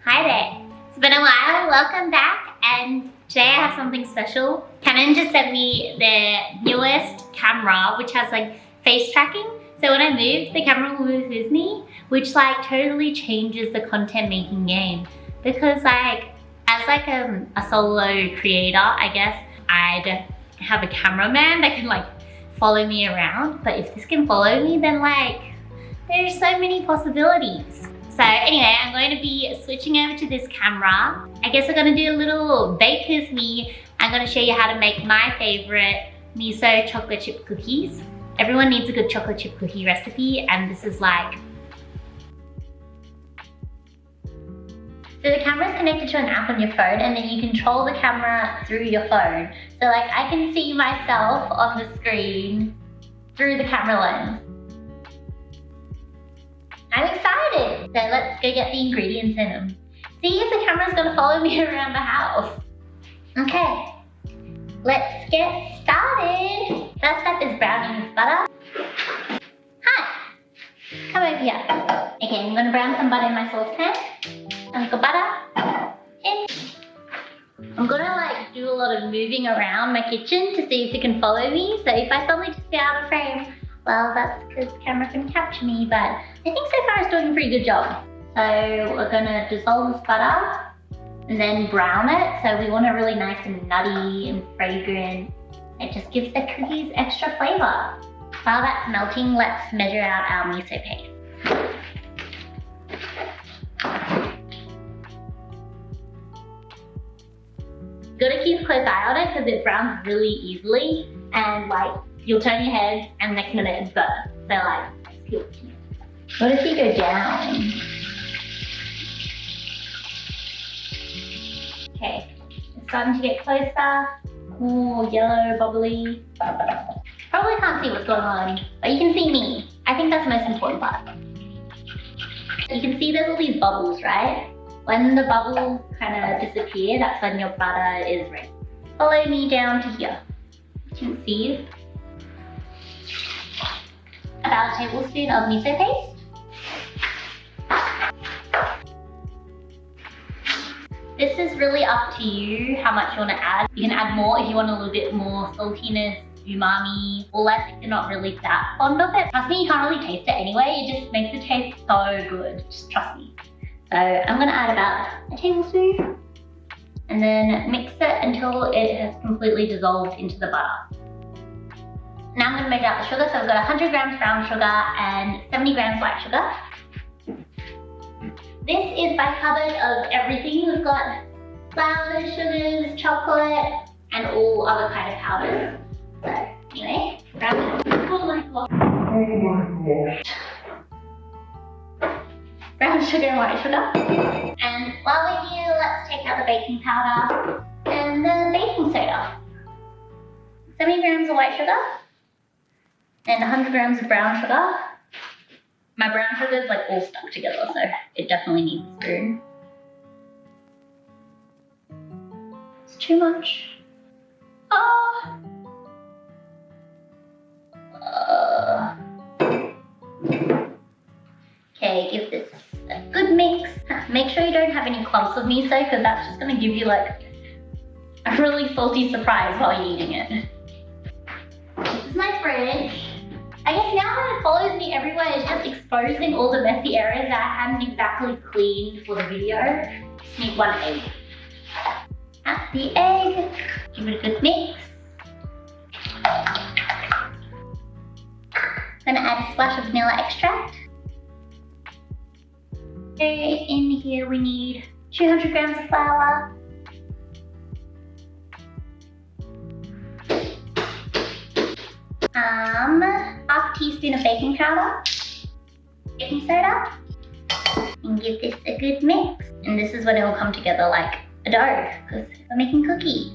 Hi there. It's been a while. Welcome back. And today I have something special. Canon just sent me their newest camera, which has like face tracking. So when I move, the camera will move with me, which like totally changes the content making game. Because like, as like a solo creator, I guess I'd have a cameraman that can like follow me around. But if this can follow me, then like, there's so many possibilities. So anyway, I'm going to be switching over to this camera. I guess we're going to do a little bake with me. I'm going to show you how to make my favorite miso chocolate chip cookies. Everyone needs a good chocolate chip cookie recipe, and this is like... So the camera is connected to an app on your phone, and then you control the camera through your phone. So like I can see myself on the screen through the camera lens. I'm excited! So let's go get the ingredients in them. See if the camera's gonna follow me around the house. Okay, let's get started. First step is browning with butter. Hi, come over here. Okay, I'm gonna brown some butter in my saucepan. A little butter. Okay. I'm gonna like do a lot of moving around my kitchen to see if it can follow me. So if I suddenly just get out of frame, well, that's because the camera can capture me, but I think so far it's doing a pretty good job. So we're gonna dissolve this butter and then brown it. So we want it really nice and nutty and fragrant. It just gives the cookies extra flavor. While that's melting, let's measure out our miso paste. Gotta keep a close eye on it because it browns really easily, and like you'll turn your head and next minute it's burnt. So like, let's keep watching it. What if you go down? Okay, it's starting to get closer. Ooh, yellow, bubbly. Probably can't see what's going on, but you can see me. I think that's the most important part. You can see there's all these bubbles, right? When the bubbles kind of disappear, that's when your butter is ready. Follow me down to here. You can see about a tablespoon of miso paste. This is really up to you how much you want to add. You can add more if you want a little bit more saltiness, umami, or less if you're not really that fond of it. Trust me, you can't really taste it anyway. It just makes the taste so good. Just trust me. So I'm going to add about a tablespoon and then mix it until it has completely dissolved into the butter. Now I'm going to measure out the sugar. So I've got 100 grams brown sugar and 70 grams white sugar. This is my cupboard of everything. We've got flours, sugars, chocolate, and all other kind of powders. So anyway, brown sugar. Oh my god. Brown sugar and white sugar. And while we're here, let's take out the baking powder and the baking soda. 70 grams of white sugar and 100 grams of brown sugar. My brown sugar is like all stuck together, so it definitely needs a spoon. It's too much. Oh. Okay, give this a good mix. Make sure you don't have any clumps of miso because that's just going to give you like a really salty surprise while you're eating it. This is my fridge. I guess now that it follows me everywhere, it's just exposing all the messy areas that I hadn't exactly cleaned for the video. Just need one egg. Add the egg, give it a good mix. Gonna add a splash of vanilla extract. Okay, in here we need 200 grams of flour. Half teaspoon of baking powder, baking soda, and give this a good mix. And this is when it will come together like a dough, because we're making cookies.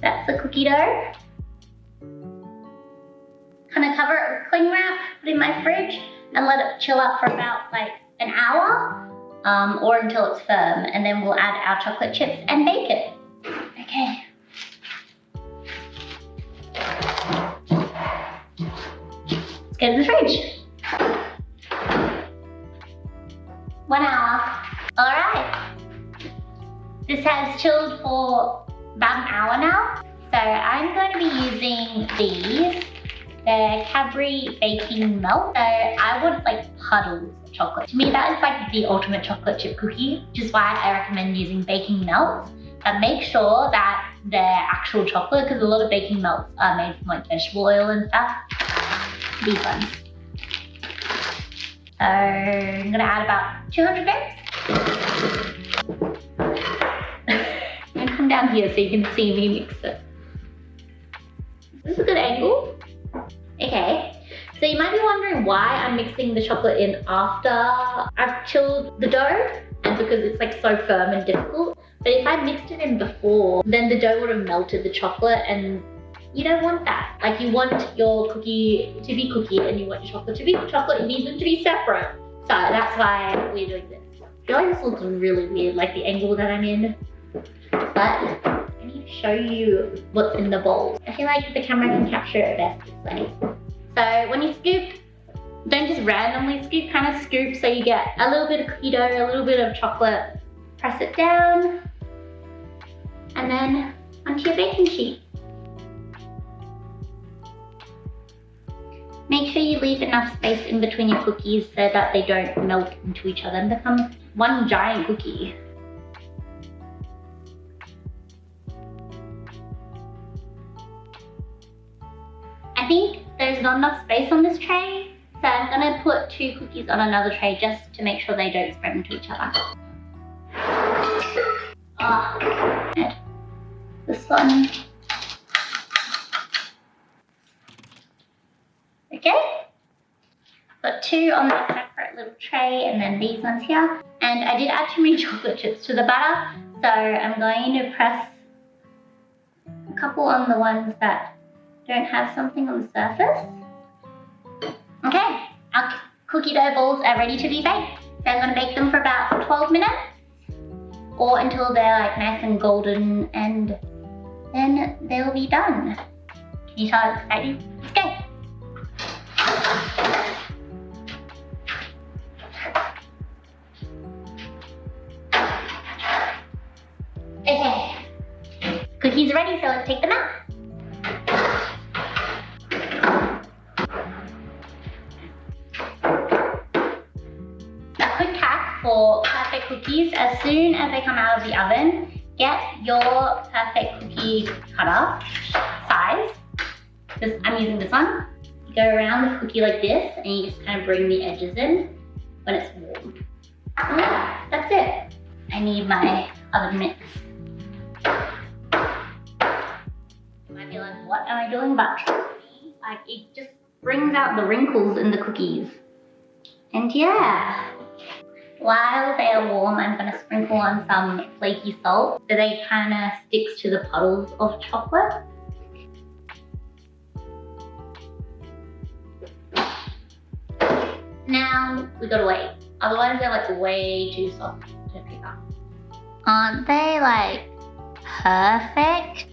That's the cookie dough. Kind of cover it with cling wrap, put it in my fridge, and let it chill out for about like an hour, or until it's firm, and then we'll add our chocolate chips and bake it. Okay. Go to the fridge. 1 hour. All right. This has chilled for about an hour now. So I'm going to be using these. They're Cadbury Baking Melt. So I want like puddles of chocolate. To me that is like the ultimate chocolate chip cookie, which is why I recommend using baking melts. But make sure that they're actual chocolate, because a lot of baking melts are made from like vegetable oil and stuff. These ones. So I'm gonna add about 200 grams. I'm gonna come down here so you can see me mix it. Is this a good angle? Okay, so you might be wondering why I'm mixing the chocolate in after I've chilled the dough, and because it's like so firm and difficult. But if I mixed it in before, then the dough would have melted the chocolate, and you don't want that. Like, you want your cookie to be cookie and you want your chocolate to be chocolate. You need them to be separate. So that's why we're doing this. I feel like this looks really weird, like the angle that I'm in. But I need to show you what's in the bowl. I feel like the camera can capture it best this way. So when you scoop, don't just randomly scoop, kind of scoop so you get a little bit of cookie dough, a little bit of chocolate. Press it down, and then onto your baking sheet. Make sure you leave enough space in between your cookies so that they don't melt into each other and become one giant cookie. I think there's not enough space on this tray, so I'm gonna put 2 cookies on another tray just to make sure they don't spread into each other. Oh, this one. Okay, got 2 on this separate little tray, and then these ones here. And I did add too many chocolate chips to the batter, so I'm going to press a couple on the ones that don't have something on the surface. Okay, our cookie dough balls are ready to be baked. So I'm going to bake them for about 12 minutes, or until they're like nice and golden, and then they'll be done. Can you tell it's exciting? Let's go. Okay, cookies are ready, so let's take them out. A quick hack for perfect cookies: as soon as they come out of the oven, get your perfect cookie cutter size. I'm using this one. You go around the cookie like this, and you just kind of bring the edges in when it's warm. And yeah, that's it. I need my oven mitts. You might be like, what am I doing? But trust me, like, it just brings out the wrinkles in the cookies. And yeah, while they are warm, I'm gonna sprinkle on some flaky salt so they kind of sticks to the puddles of chocolate. Now we gotta wait, otherwise they're like way too soft to pick up. Aren't they like perfect?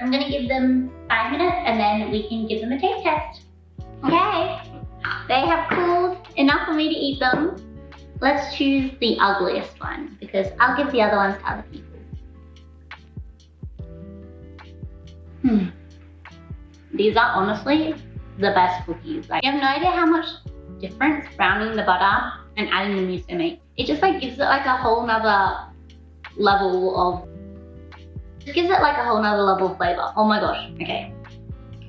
I'm gonna give them 5 minutes and then we can give them a taste test. Okay, they have cooled enough for me to eat them. Let's choose the ugliest one because I'll give the other ones to other people. These are honestly the best cookies. Like, you have no idea how much difference browning the butter and adding the miso makes. It just like gives it like a whole nother level of, just gives it like a whole nother level of flavor. Oh my gosh, okay.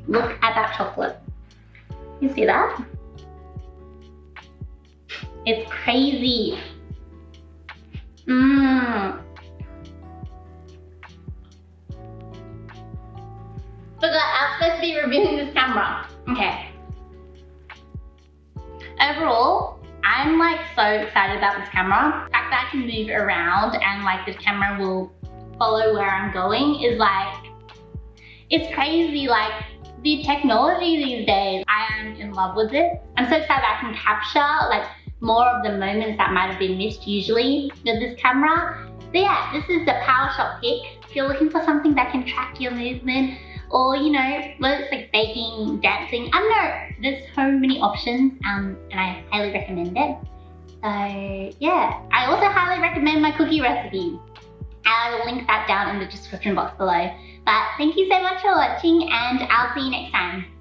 Look at that chocolate. You see that? It's crazy. Forgot I was supposed to be reviewing this camera. Okay. Overall, I'm like so excited about this camera. The fact that I can move around and like the camera will follow where I'm going is like, it's crazy. Like, the technology these days, I am in love with it. I'm so excited I can capture like more of the moments that might have been missed usually with this camera. So yeah, this is the PowerShot pick. If you're looking for something that can track your movement, or you know, whether it's like baking, dancing, I don't know, there's so many options, and I highly recommend it. So yeah, I also highly recommend my cookie recipe. I will link that down in the description box below. But thank you so much for watching, and I'll see you next time.